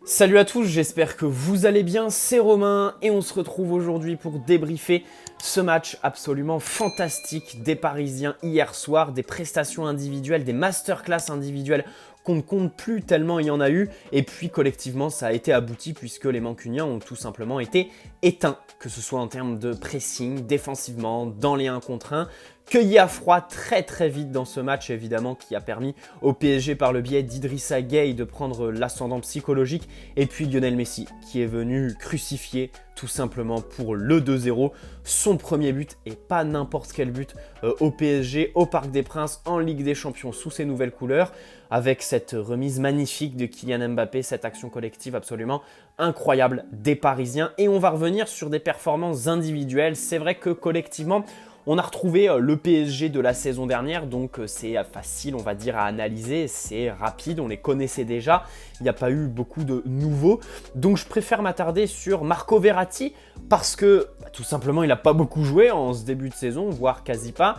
Salut à tous, j'espère que vous allez bien, c'est Romain et on se retrouve aujourd'hui pour débriefer ce match absolument fantastique des Parisiens hier soir, des prestations individuelles, des masterclass individuelles qu'on ne compte plus tellement il y en a eu, et puis collectivement ça a été abouti puisque les Mancuniens ont tout simplement été éteints, que ce soit en termes de pressing, défensivement, dans les 1 contre 1, cueillis à froid très vite dans ce match évidemment qui a permis au PSG par le biais d'Idrissa Gueye de prendre l'ascendant psychologique, et puis Lionel Messi qui est venu crucifier tout simplement pour le 2-0, son premier but et pas n'importe quel but au PSG, au Parc des Princes, en Ligue des Champions sous ses nouvelles couleurs, avec cette remise magnifique de Kylian Mbappé, cette action collective absolument incroyable des Parisiens. Et on va revenir sur des performances individuelles. C'est vrai que collectivement, on a retrouvé le PSG de la saison dernière, donc c'est facile, on va dire, à analyser, c'est rapide, on les connaissait déjà, il n'y a pas eu beaucoup de nouveaux. Donc je préfère m'attarder sur Marco Verratti, parce que tout simplement il n'a pas beaucoup joué en ce début de saison, voire quasi pas.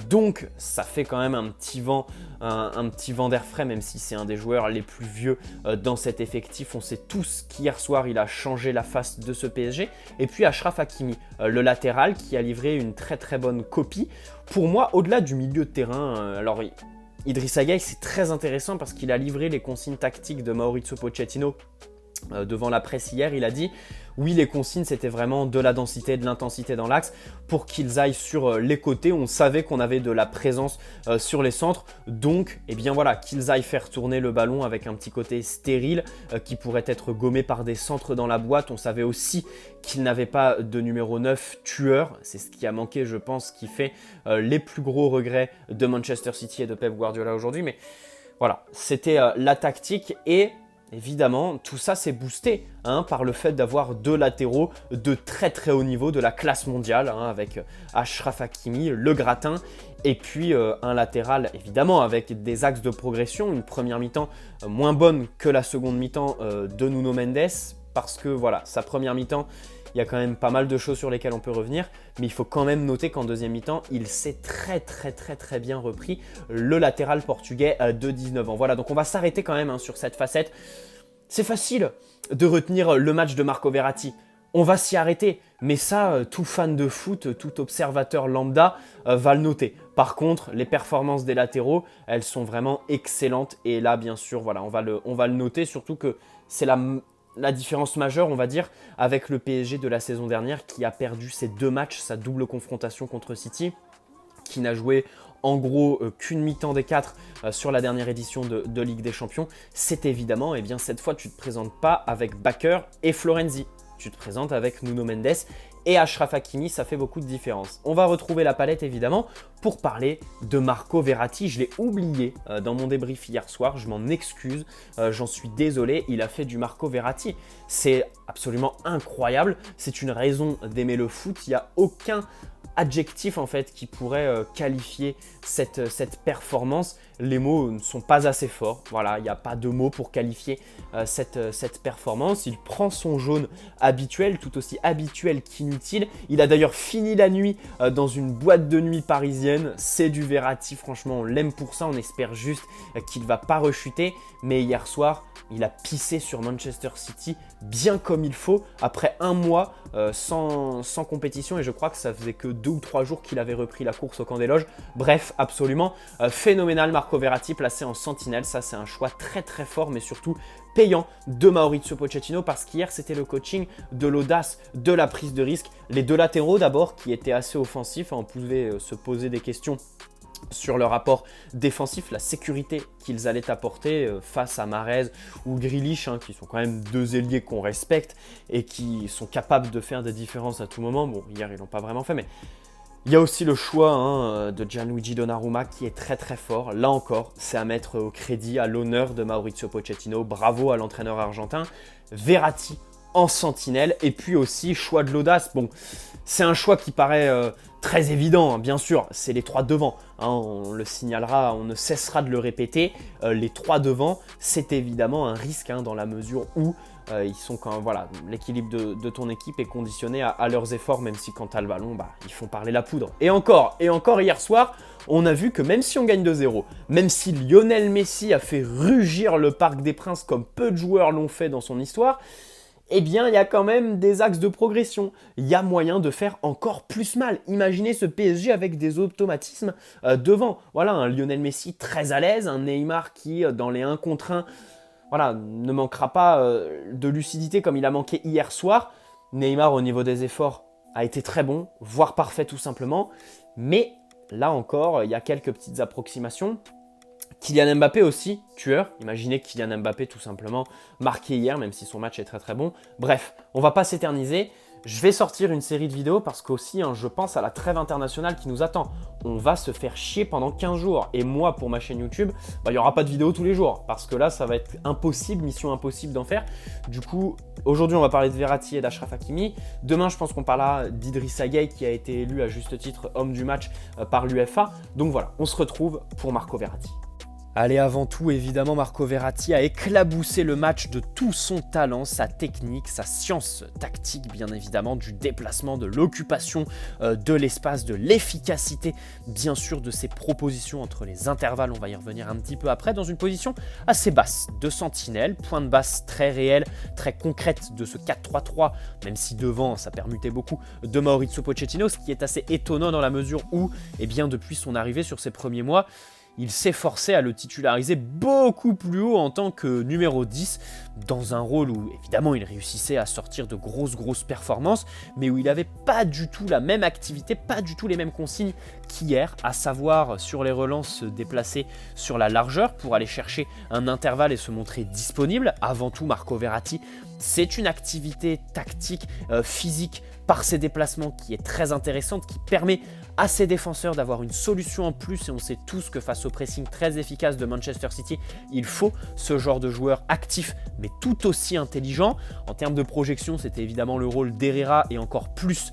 Donc ça fait quand même un petit vent d'air frais, même si c'est un des joueurs les plus vieux dans cet effectif. On sait tous qu'hier soir il a changé la face de ce PSG. Et puis Achraf Hakimi, le latéral, qui a livré une très bonne copie. Pour moi, au-delà du milieu de terrain, alors Idrissa Gueye, c'est très intéressant parce qu'il a livré les consignes tactiques de Maurizio Pochettino devant la presse hier. Il a dit oui, les consignes c'était vraiment de la densité, de l'intensité dans l'axe pour qu'ils aillent sur les côtés. On savait qu'on avait de la présence sur les centres, donc eh bien voilà, qu'ils aillent faire tourner le ballon avec un petit côté stérile qui pourrait être gommé par des centres dans la boîte. On savait aussi qu'il n'avait pas de numéro 9 tueur, c'est ce qui a manqué, je pense, qui fait les plus gros regrets de Manchester City et de Pep Guardiola aujourd'hui. Mais voilà, c'était la tactique. Et évidemment, tout ça s'est boosté par le fait d'avoir deux latéraux de très haut niveau, de la classe mondiale, avec Achraf Hakimi, le gratin, et puis un latéral évidemment avec des axes de progression, une première mi-temps moins bonne que la seconde mi-temps de Nuno Mendes, parce que voilà, sa première mi-temps, il y a quand même pas mal de choses sur lesquelles on peut revenir, mais il faut quand même noter qu'en deuxième mi-temps, il s'est très bien repris, le latéral portugais de 19 ans. Voilà, donc on va s'arrêter quand même sur cette facette. C'est facile de retenir le match de Marco Verratti. On va s'y arrêter, mais ça, tout fan de foot, tout observateur lambda va le noter. Par contre, les performances des latéraux, elles sont vraiment excellentes. Et là, bien sûr, voilà, on va le noter, surtout que c'est la différence majeure, on va dire, avec le PSG de la saison dernière qui a perdu ses 2 matchs, sa double confrontation contre City, qui n'a joué en gros qu'une mi-temps des 4 sur la dernière édition de Ligue des Champions. C'est évidemment, eh bien, cette fois, tu ne te présentes pas avec Bakker et Florenzi. Tu te présentes avec Nuno Mendes et Achraf Hakimi, ça fait beaucoup de différence. On va retrouver la palette évidemment pour parler de Marco Verratti. Je l'ai oublié dans mon débrief hier soir, je m'en excuse, j'en suis désolé, il a fait du Marco Verratti. C'est absolument incroyable, c'est une raison d'aimer le foot, il n'y a aucun adjectif en fait qui pourrait qualifier cette performance. Les mots ne sont pas assez forts, voilà, il n'y a pas de mots pour qualifier cette performance. Il prend son jaune habituel, tout aussi habituel qu'inutile. Il a d'ailleurs fini la nuit dans une boîte de nuit parisienne. C'est du Verratti, franchement on l'aime pour ça, on espère juste qu'il ne va pas rechuter. Mais hier soir, il a pissé sur Manchester City bien comme il faut, après un mois sans compétition, et je crois que ça faisait que 2 ou 3 jours qu'il avait repris la course au camp des loges. Bref, absolument phénoménal Marco Verratti, placé en sentinelle. Ça, c'est un choix très fort, mais surtout payant de Maurizio Pochettino, parce qu'hier c'était le coaching de l'audace, de la prise de risque. Les 2 latéraux d'abord qui étaient assez offensifs, on pouvait se poser des questions sur le rapport défensif, la sécurité qu'ils allaient apporter face à Mahrez ou Grealish, qui sont quand même 2 ailiers qu'on respecte et qui sont capables de faire des différences à tout moment. Bon, hier ils l'ont pas vraiment fait, mais il y a aussi le choix de Gianluigi Donnarumma qui est très fort. Là encore, c'est à mettre au crédit, à l'honneur de Maurizio Pochettino. Bravo à l'entraîneur argentin. Verratti, en sentinelle. Et puis aussi, choix de l'audace. Bon, c'est un choix qui paraît très évident, hein, bien sûr. C'est les 3 devant. Hein, on le signalera, on ne cessera de le répéter. Les 3 devant, c'est évidemment un risque hein, dans la mesure où ils sont quand voilà, l'équilibre de ton équipe est conditionné à leurs efforts, même si quand tu as le ballon, bah, ils font parler la poudre. Et encore hier soir, on a vu que même si on gagne 2-0, même si Lionel Messi a fait rugir le Parc des Princes comme peu de joueurs l'ont fait dans son histoire, eh bien, il y a quand même des axes de progression. Il y a moyen de faire encore plus mal. Imaginez ce PSG avec des automatismes devant. Voilà, un Lionel Messi très à l'aise, un Neymar qui, dans les 1 contre 1, voilà, ne manquera pas de lucidité comme il a manqué hier soir. Neymar, au niveau des efforts, a été très bon, voire parfait tout simplement. Mais là encore, il y a quelques petites approximations. Kylian Mbappé aussi, tueur. Imaginez Kylian Mbappé tout simplement marqué hier, même si son match est très très bon. Bref, on va pas s'éterniser. Je vais sortir une série de vidéos parce qu'aussi, hein, je pense à la trêve internationale qui nous attend. On va se faire chier pendant 15 jours. Et moi, pour ma chaîne YouTube, il n'y aura pas de vidéos tous les jours. Parce que là, ça va être impossible, mission impossible d'en faire. Du coup, aujourd'hui, on va parler de Verratti et d'Achraf Hakimi. Demain, je pense qu'on parlera d'Idrissa Gueye qui a été élu à juste titre homme du match par l'UEFA. Donc voilà, on se retrouve pour Marco Verratti. Allez, avant tout, évidemment, Marco Verratti a éclaboussé le match de tout son talent, sa technique, sa science tactique, bien évidemment, du déplacement, de l'occupation de l'espace, de l'efficacité, bien sûr, de ses propositions entre les intervalles. On va y revenir un petit peu après, dans une position assez basse de sentinelle, point de basse très réel, très concrète de ce 4-3-3, même si devant, ça permutait beaucoup de Maurizio Pochettino, ce qui est assez étonnant dans la mesure où, eh bien, depuis son arrivée sur ses premiers mois, il s'efforçait à le titulariser beaucoup plus haut en tant que numéro 10, dans un rôle où évidemment il réussissait à sortir de grosses performances, mais où il n'avait pas du tout la même activité, pas du tout les mêmes consignes qu'hier, à savoir sur les relances se déplacer sur la largeur pour aller chercher un intervalle et se montrer disponible. Avant tout, Marco Verratti, c'est une activité tactique, physique, par ses déplacements qui est très intéressante, qui permet à ses défenseurs d'avoir une solution en plus, et on sait tous que face au pressing très efficace de Manchester City, il faut ce genre de joueur actif mais tout aussi intelligent. En termes de projection, c'était évidemment le rôle d'Herrera et encore plus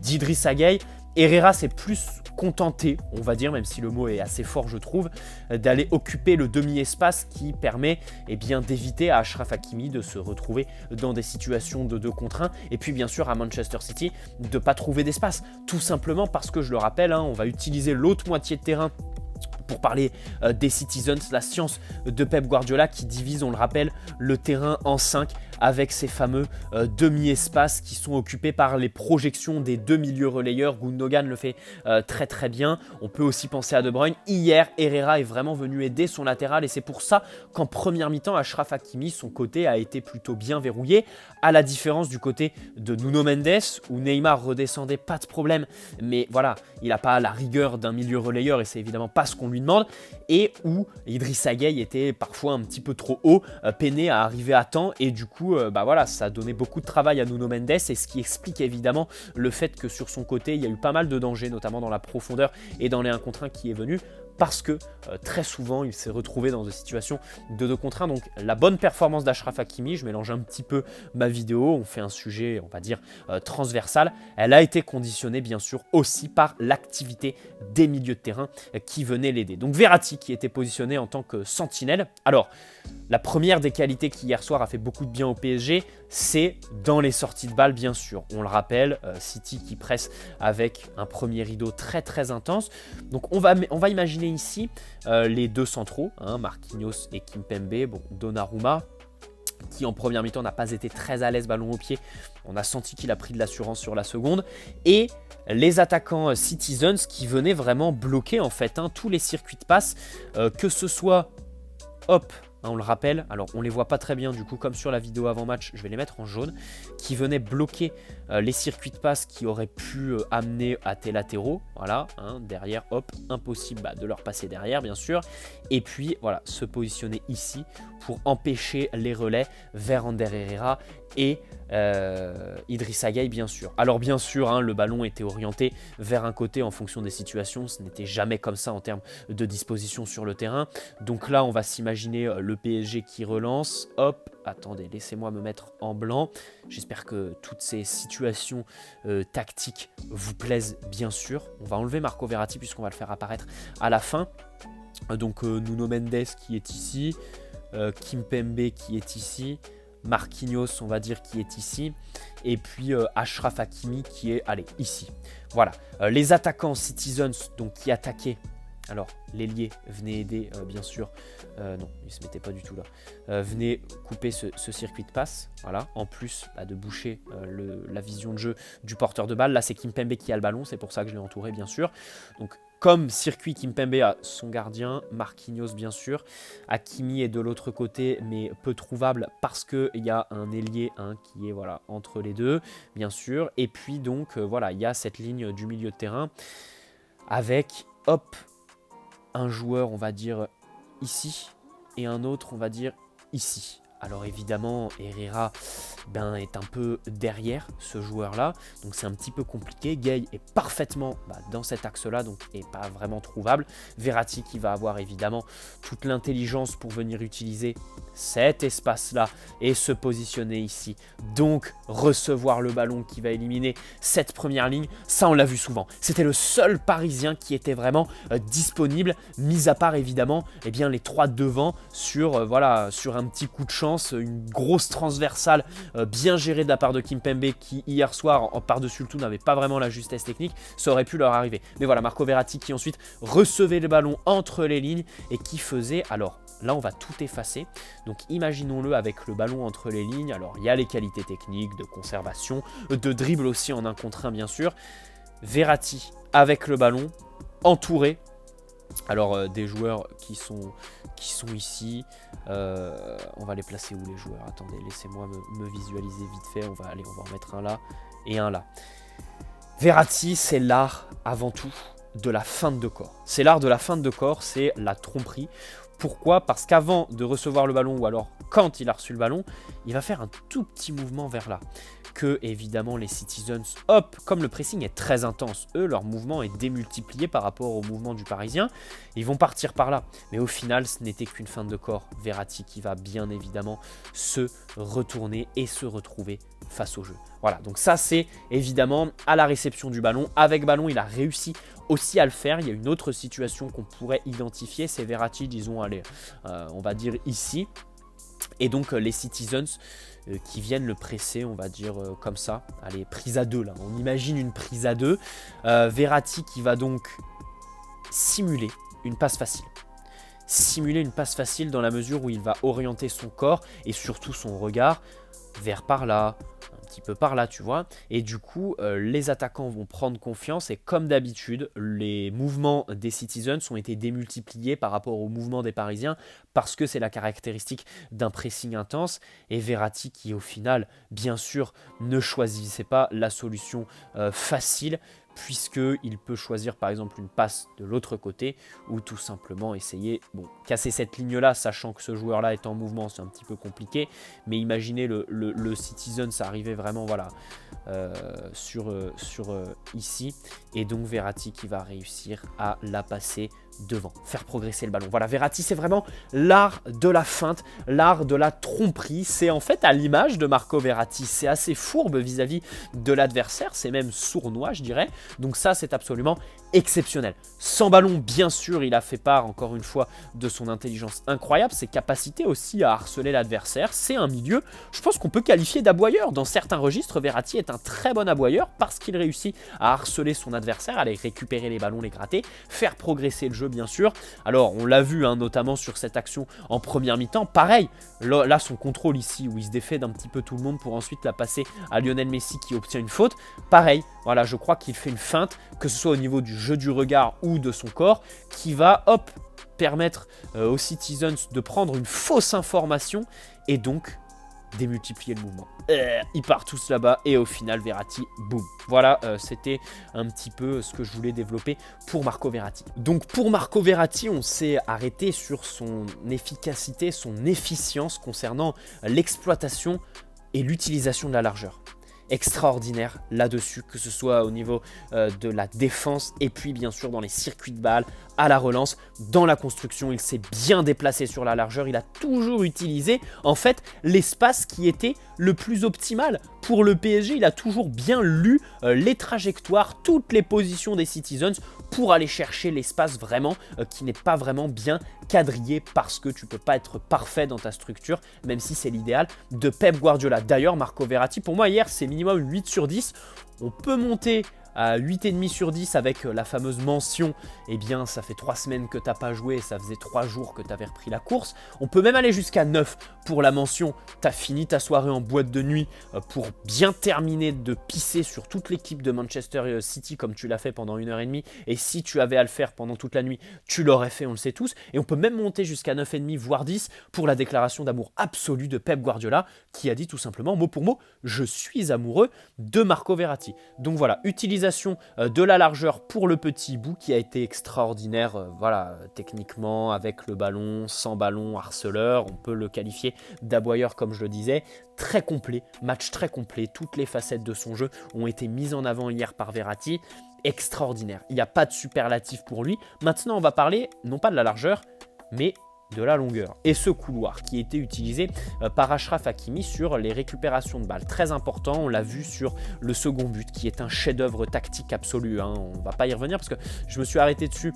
d'Idrissa Gueye. Herrera s'est plus contenté, on va dire, même si le mot est assez fort je trouve, d'aller occuper le demi-espace qui permet eh bien, d'éviter à Achraf Hakimi de se retrouver dans des situations de 2 contre 1 et puis bien sûr à Manchester City de ne pas trouver d'espace, tout simplement parce que je le rappelle, hein, on va utiliser l'autre moitié de terrain pour parler des Citizens, la science de Pep Guardiola qui divise, on le rappelle, le terrain en 5 avec ces fameux demi-espaces qui sont occupés par les projections des 2 milieux relayeurs. Gundogan le fait très bien. On peut aussi penser à De Bruyne. Hier, Herrera est vraiment venu aider son latéral et c'est pour ça qu'en première mi-temps, Achraf Hakimi, son côté a été plutôt bien verrouillé, à la différence du côté de Nuno Mendes où Neymar redescendait, pas de problème, mais voilà, il n'a pas la rigueur d'un milieu relayeur et c'est évidemment pas ce qu'on lui demande, et où Idrissa Gueye était parfois un petit peu trop haut, peiné à arriver à temps, et du coup, bah voilà, ça a donné beaucoup de travail à Nuno Mendes, et ce qui explique évidemment le fait que sur son côté, il y a eu pas mal de dangers, notamment dans la profondeur et dans les 1 contre 1 qui est venu, parce que très souvent, il s'est retrouvé dans des situations de 2 contre 1. Donc la bonne performance d'Achraf Hakimi, je mélange un petit peu ma vidéo, on fait un sujet, on va dire, transversal. Elle a été conditionnée, bien sûr, aussi par l'activité des milieux de terrain qui venaient l'aider. Donc Verratti, qui était positionné en tant que sentinelle. Alors, la première des qualités qui, hier soir, a fait beaucoup de bien au PSG, c'est dans les sorties de balles, bien sûr. On le rappelle, City qui presse avec un premier rideau très intense. Donc on va imaginer ici les 2 centraux, hein, Marquinhos et Kimpembe, bon, Donnarumma, qui en première mi-temps n'a pas été très à l'aise ballon au pied. On a senti qu'il a pris de l'assurance sur la seconde. Et les attaquants Citizens qui venaient vraiment bloquer en fait tous les circuits de passe, que ce soit hop, on le rappelle, alors on les voit pas très bien du coup comme sur la vidéo avant match, je vais les mettre en jaune, qui venaient bloquer les circuits de passe qui auraient pu amener à tes latéraux, voilà, derrière, hop, impossible de leur passer derrière bien sûr, et puis voilà, se positionner ici pour empêcher les relais vers Ander Herrera et Idrissa Gueye bien sûr. Alors bien sûr, le ballon était orienté vers un côté en fonction des situations, ce n'était jamais comme ça en termes de disposition sur le terrain. Donc là, on va s'imaginer le le PSG qui relance. Hop, attendez, laissez-moi me mettre en blanc. J'espère que toutes ces situations tactiques vous plaisent bien sûr. On va enlever Marco Verratti puisqu'on va le faire apparaître à la fin. Donc Nuno Mendes qui est ici, Kimpembe qui est ici, Marquinhos on va dire qui est ici, et puis Achraf Hakimi qui est, allez, ici. Voilà, les attaquants Citizens donc qui attaquaient. Alors, l'ailier, venez aider, bien sûr. Non, il ne se mettait pas du tout là. Venez couper ce circuit de passe. Voilà, en plus de boucher la vision de jeu du porteur de balle. Là, c'est Kimpembe qui a le ballon. C'est pour ça que je l'ai entouré, bien sûr. Donc, comme circuit, Kimpembe a son gardien. Marquinhos, bien sûr. Hakimi est de l'autre côté, mais peu trouvable parce qu'il y a un ailier qui est voilà, entre les deux, bien sûr. Et puis, donc, voilà, il y a cette ligne du milieu de terrain avec, hop, un joueur, on va dire, ici, et un autre, on va dire, ici. Alors évidemment, Herrera est un peu derrière ce joueur-là, donc c'est un petit peu compliqué. Gay est parfaitement dans cet axe-là, donc est pas vraiment trouvable. Verratti qui va avoir évidemment toute l'intelligence pour venir utiliser cet espace-là et se positionner ici. Donc recevoir le ballon qui va éliminer cette première ligne, ça on l'a vu souvent. C'était le seul Parisien qui était vraiment disponible, mis à part évidemment les trois devant sur, voilà, sur un petit coup de chance. Une grosse transversale bien gérée de la part de Kimpembe qui hier soir par-dessus le tout n'avait pas vraiment la justesse technique, ça aurait pu leur arriver. Mais voilà, Marco Verratti qui ensuite recevait le ballon entre les lignes et qui faisait, alors là on va tout effacer, donc imaginons-le avec le ballon entre les lignes. Alors il y a les qualités techniques de conservation, de dribble aussi en 1 contre 1 bien sûr. Verratti avec le ballon entouré. Alors des joueurs qui sont ici, on va les placer où les joueurs? Attendez, laissez-moi me visualiser vite fait, on va en mettre un là et un là. Verratti, c'est l'art avant tout de la feinte de corps. C'est l'art de la feinte de corps, c'est la tromperie. Pourquoi? Parce qu'avant de recevoir le ballon, ou alors quand il a reçu le ballon, il va faire un tout petit mouvement vers là. Que évidemment les Citizens, hop, comme le pressing est très intense, eux, leur mouvement est démultiplié par rapport au mouvement du Parisien. Ils vont partir par là. Mais au final, ce n'était qu'une feinte de corps. Verratti qui va bien évidemment se retourner et se retrouver face au jeu. Voilà, donc ça c'est évidemment à la réception du ballon. Avec ballon, il a réussi aussi à le faire. Il y a une autre situation qu'on pourrait identifier, c'est Verratti, disons, allez, on va dire ici. Et donc les Citizens qui viennent le presser, on va dire comme ça. Allez, prise à 2 là, on imagine une prise à 2. Verratti qui va donc simuler une passe facile. Simuler une passe facile dans la mesure où il va orienter son corps et surtout son regard vers par là, un petit peu par là, tu vois. Et du coup, les attaquants vont prendre confiance et comme d'habitude, les mouvements des Citizens ont été démultipliés par rapport aux mouvements des Parisiens parce que c'est la caractéristique d'un pressing intense. Et Verratti qui, au final, bien sûr, ne choisissait pas la solution facile, puisqu'il peut choisir par exemple une passe de l'autre côté ou tout simplement essayer, casser cette ligne-là, sachant que ce joueur-là est en mouvement, c'est un petit peu compliqué, mais imaginez le Citizen, ça arrivait vraiment voilà, sur ici, et donc Verratti qui va réussir à la passer devant, faire progresser le ballon. Voilà, Verratti, c'est vraiment l'art de la feinte, l'art de la tromperie. C'est en fait à l'image de Marco Verratti. C'est assez fourbe vis-à-vis de l'adversaire. C'est même sournois, je dirais. Donc ça, c'est absolument exceptionnel. Sans ballon, bien sûr, il a fait part, encore une fois, de son intelligence incroyable, ses capacités aussi à harceler l'adversaire. C'est un milieu, je pense qu'on peut qualifier d'aboyeur. Dans certains registres, Verratti est un très bon aboyeur parce qu'il réussit à harceler son adversaire, à aller récupérer les ballons, les gratter, faire progresser le jeu, bien sûr. Alors, on l'a vu, notamment sur cette action en première mi-temps. Pareil, là, son contrôle ici, où il se défait d'un petit peu tout le monde pour ensuite la passer à Lionel Messi qui obtient une faute. Pareil, voilà, je crois qu'il fait une feinte, que ce soit au niveau du jeu du regard ou de son corps, qui va, hop, permettre aux Citizens de prendre une fausse information et donc démultiplier le mouvement. Ils partent tous là-bas et au final Verratti, boum. Voilà, c'était un petit peu ce que je voulais développer pour Marco Verratti. Donc pour Marco Verratti, on s'est arrêté sur son efficacité, son efficience concernant l'exploitation et l'utilisation de la largeur. Extraordinaire là-dessus, que ce soit au niveau de la défense et puis bien sûr dans les circuits de balles, à la relance. Dans la construction, il s'est bien déplacé sur la largeur. Il a toujours utilisé en fait l'espace qui était le plus optimal. Pour le PSG, il a toujours bien lu les trajectoires, toutes les positions des Citizens pour aller chercher l'espace vraiment qui n'est pas vraiment bien quadrillé parce que tu ne peux pas être parfait dans ta structure, même si c'est l'idéal de Pep Guardiola. D'ailleurs, Marco Verratti, pour moi hier, c'est minimum 8 sur 10. On peut monter à 8,5 sur 10 avec la fameuse mention, eh bien ça fait 3 semaines que tu n'as pas joué, ça faisait 3 jours que tu avais repris la course. On peut même aller jusqu'à 9 pour la mention, tu as fini ta soirée en boîte de nuit pour bien terminer de pisser sur toute l'équipe de Manchester City comme tu l'as fait pendant 1h30. Et si tu avais à le faire pendant toute la nuit, tu l'aurais fait, on le sait tous. Et on peut même monter jusqu'à 9,5 voire 10 pour la déclaration d'amour absolue de Pep Guardiola qui a dit tout simplement, mot pour mot, je suis amoureux de Marco Verratti. Donc voilà, utilisation de la largeur pour le petit bout qui a été extraordinaire, voilà, techniquement avec le ballon, sans ballon, harceleur, on peut le qualifier d'aboyeur comme je le disais, très complet, match très complet, toutes les facettes de son jeu ont été mises en avant hier par Verratti, extraordinaire, il n'y a pas de superlatif pour lui. Maintenant on va parler non pas de la largeur mais de la longueur. Et ce couloir qui a été utilisé par Achraf Hakimi sur les récupérations de balles. Très important, on l'a vu sur le second but qui est un chef-d'œuvre tactique absolu. On ne va pas y revenir parce que je me suis arrêté dessus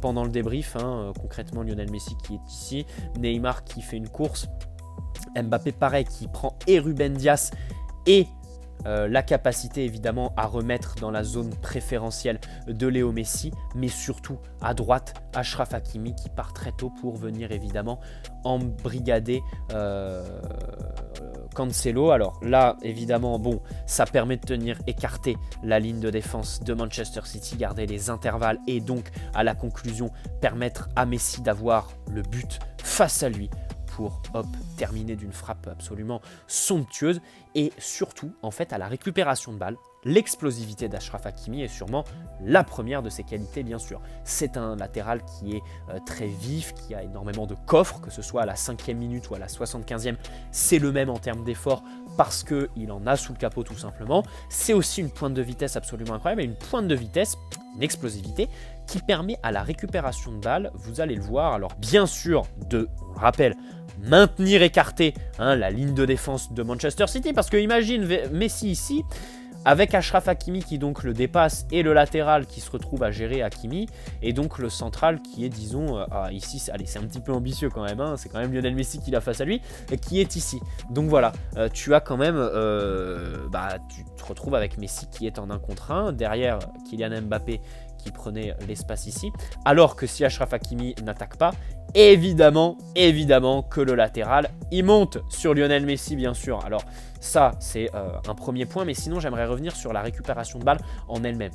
pendant le débrief. Concrètement, Lionel Messi qui est ici, Neymar qui fait une course, Mbappé pareil qui prend et Ruben Dias et la capacité évidemment à remettre dans la zone préférentielle de Léo Messi, mais surtout à droite, Achraf Hakimi qui part très tôt pour venir évidemment embrigader Cancelo. Alors là, évidemment, bon, ça permet de tenir écarté la ligne de défense de Manchester City, garder les intervalles et donc à la conclusion permettre à Messi d'avoir le but face à lui pour terminer d'une frappe absolument somptueuse. Et surtout, en fait, à la récupération de balles, l'explosivité d'Achraf Hakimi est sûrement la première de ses qualités, bien sûr. C'est un latéral qui est très vif, qui a énormément de coffre, que ce soit à la 5e minute ou à la 75e, c'est le même en termes d'effort parce qu'il en a sous le capot tout simplement. C'est aussi une pointe de vitesse absolument incroyable, et une pointe de vitesse, une explosivité, qui permet à la récupération de balles, vous allez le voir, alors bien sûr, on le rappelle, maintenir écarté la ligne de défense de Manchester City, parce que imagine Messi ici, avec Achraf Hakimi qui donc le dépasse et le latéral qui se retrouve à gérer Hakimi, et donc le central qui est, disons, ici, allez, c'est un petit peu ambitieux quand même, c'est quand même Lionel Messi qui l'a face à lui, et qui est ici. Donc voilà, tu as quand même, tu te retrouves avec Messi qui est en 1 contre 1, derrière Kylian Mbappé qui prenait l'espace ici, alors que si Achraf Hakimi n'attaque pas, évidemment que le latéral, il monte sur Lionel Messi, bien sûr. Alors ça, c'est un premier point, mais sinon j'aimerais revenir sur la récupération de balle en elle-même.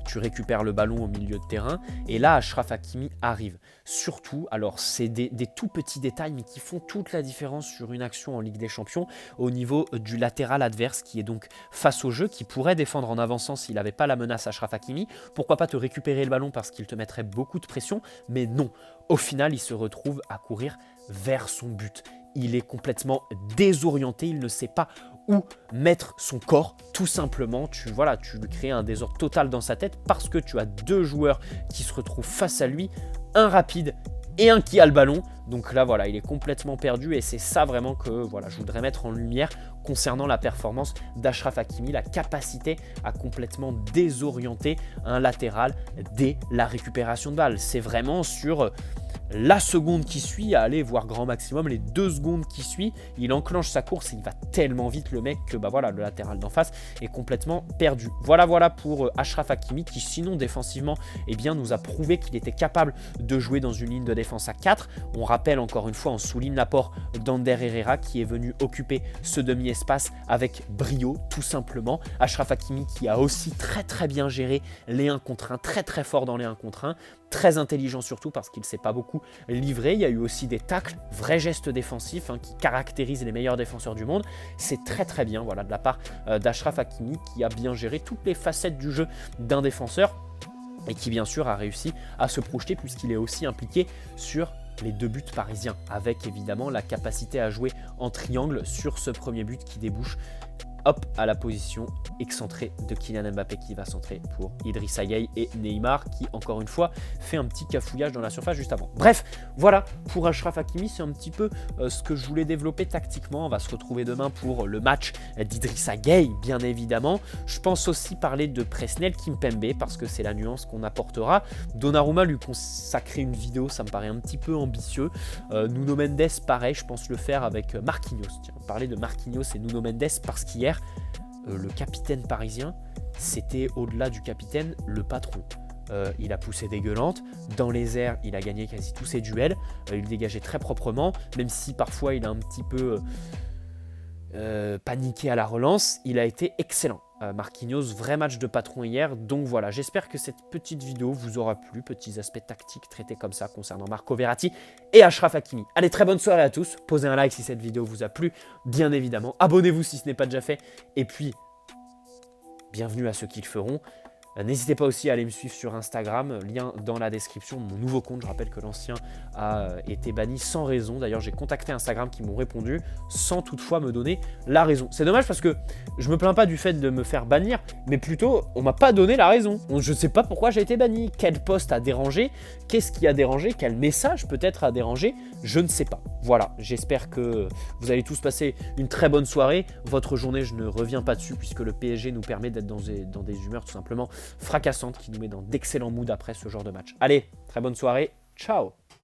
Tu récupères le ballon au milieu de terrain et là Achraf Hakimi arrive. Surtout, alors c'est des tout petits détails mais qui font toute la différence sur une action en Ligue des Champions au niveau du latéral adverse qui est donc face au jeu, qui pourrait défendre en avançant s'il n'avait pas la menace Achraf Hakimi. Pourquoi pas te récupérer le ballon parce qu'il te mettrait beaucoup de pression, mais non. Au final, il se retrouve à courir vers son but. Il est complètement désorienté, il ne sait pas où mettre son corps, tout simplement. Tu lui crées un désordre total dans sa tête parce que tu as 2 joueurs qui se retrouvent face à lui, un rapide et un qui a le ballon. Donc là, voilà, il est complètement perdu et c'est ça vraiment que je voudrais mettre en lumière concernant la performance d'Achraf Hakimi, la capacité à complètement désorienter un latéral dès la récupération de balle. C'est vraiment sur la seconde qui suit, à aller voir grand maximum, les 2 secondes qui suivent, il enclenche sa course et il va tellement vite le mec que le latéral d'en face est complètement perdu. Voilà pour Achraf Hakimi qui sinon défensivement nous a prouvé qu'il était capable de jouer dans une ligne de défense à 4. On rappelle encore une fois, on souligne l'apport d'Ander Herrera qui est venu occuper ce demi-espace avec brio tout simplement. Achraf Hakimi qui a aussi très bien géré les 1 contre 1, très fort dans les 1 contre 1. Très intelligent surtout parce qu'il ne s'est pas beaucoup livré. Il y a eu aussi des tacles, vrais gestes défensifs qui caractérisent les meilleurs défenseurs du monde. C'est très bien de la part d'Achraf Hakimi qui a bien géré toutes les facettes du jeu d'un défenseur et qui bien sûr a réussi à se projeter puisqu'il est aussi impliqué sur les 2 buts parisiens avec évidemment la capacité à jouer en triangle sur ce premier but qui débouche hop, à la position excentrée de Kylian Mbappé qui va centrer pour Idrissa Gueye et Neymar qui, encore une fois, fait un petit cafouillage dans la surface juste avant. Bref, voilà, pour Achraf Hakimi, c'est un petit peu ce que je voulais développer tactiquement. On va se retrouver demain pour le match d'Idrissa Gueye, bien évidemment. Je pense aussi parler de Presnel Kimpembe parce que c'est la nuance qu'on apportera. Donnarumma lui consacrer une vidéo, ça me paraît un petit peu ambitieux. Nuno Mendes, pareil, je pense le faire avec Marquinhos. Tiens, parler de Marquinhos et Nuno Mendes parce qu'hier, le capitaine parisien, c'était au-delà du capitaine, le patron. Il a poussé dégueulante, dans les airs il a gagné quasi tous ses duels, il dégageait très proprement, même si parfois il a un petit peu paniqué à la relance, il a été excellent. Marquinhos, vrai match de patron hier, donc voilà, j'espère que cette petite vidéo vous aura plu, petits aspects tactiques traités comme ça concernant Marco Verratti et Achraf Hakimi. Allez, très bonne soirée à tous, posez un like si cette vidéo vous a plu, bien évidemment, abonnez-vous si ce n'est pas déjà fait, et puis, bienvenue à ceux qui le feront. N'hésitez pas aussi à aller me suivre sur Instagram, lien dans la description, mon nouveau compte. Je rappelle que l'ancien a été banni sans raison. D'ailleurs, j'ai contacté Instagram qui m'ont répondu sans toutefois me donner la raison. C'est dommage parce que je me plains pas du fait de me faire bannir, mais plutôt, on m'a pas donné la raison. Je ne sais pas pourquoi j'ai été banni. Quel post a dérangé? Qu'est-ce qui a dérangé? Quel message peut-être a dérangé? Je ne sais pas. Voilà, j'espère que vous allez tous passer une très bonne soirée. Votre journée, je ne reviens pas dessus puisque le PSG nous permet d'être dans des humeurs tout simplement fracassantes qui nous met dans d'excellents moods après ce genre de match. Allez, très bonne soirée, ciao!